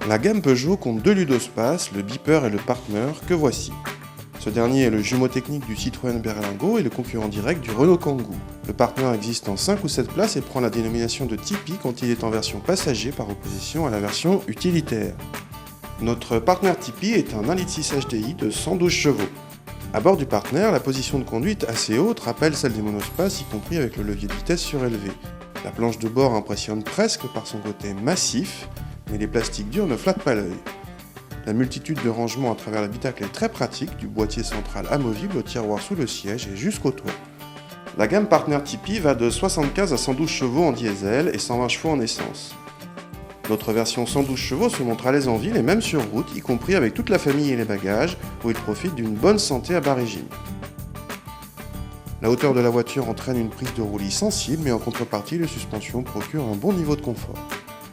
La gamme Peugeot compte deux ludospaces, le Beeper et le Partner, que voici. Ce dernier est le jumeau technique du Citroën Berlingo et le concurrent direct du Renault Kangoo. Le Partner existe en 5 ou 7 places et prend la dénomination de Tipeee quand il est en version passager par opposition à la version utilitaire. Notre Partner Tipeee est un 1,6 litre HDI de 112 chevaux. À bord du Partner, la position de conduite assez haute rappelle celle des monospaces, y compris avec le levier de vitesse surélevé. La planche de bord impressionne presque par son côté massif, mais les plastiques durs ne flattent pas l'œil. La multitude de rangements à travers l'habitacle est très pratique, du boîtier central amovible au tiroir sous le siège et jusqu'au toit. La gamme Partner Tipeee va de 75 à 112 chevaux en diesel et 120 chevaux en essence. Notre version 112 chevaux se montre à l'aise en ville et même sur route, y compris avec toute la famille et les bagages, où il profite d'une bonne santé à bas régime. La hauteur de la voiture entraîne une prise de roulis sensible, mais en contrepartie, les suspensions procurent un bon niveau de confort.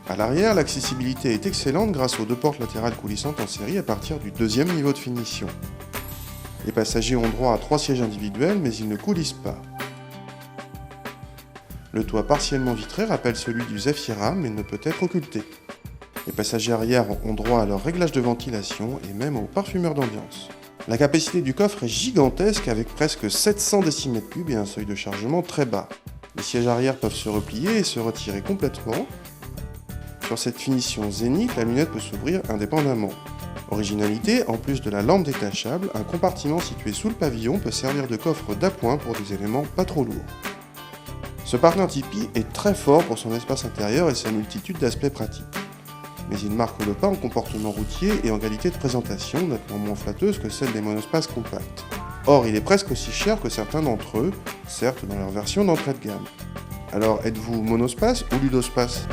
À l'arrière, l'accessibilité est excellente grâce aux deux portes latérales coulissantes en série à partir du deuxième niveau de finition. Les passagers ont droit à 3 sièges individuels, mais ils ne coulissent pas. Le toit partiellement vitré rappelle celui du Zafira, mais ne peut être occulté. Les passagers arrière ont droit à leur réglage de ventilation et même au parfumeur d'ambiance. La capacité du coffre est gigantesque avec presque 700 décimètres cubes et un seuil de chargement très bas. Les sièges arrière peuvent se replier et se retirer complètement. Sur cette finition zénith, la lunette peut s'ouvrir indépendamment. Originalité, en plus de la lampe détachable, un compartiment situé sous le pavillon peut servir de coffre d'appoint pour des éléments pas trop lourds. Ce Partner Tipeee est très fort pour son espace intérieur et sa multitude d'aspects pratiques. Mais il marque le pas en comportement routier et en qualité de présentation, nettement moins flatteuse que celle des monospaces compacts. Or, il est presque aussi cher que certains d'entre eux, certes dans leur version d'entrée de gamme. Alors, êtes-vous monospace ou ludospace ?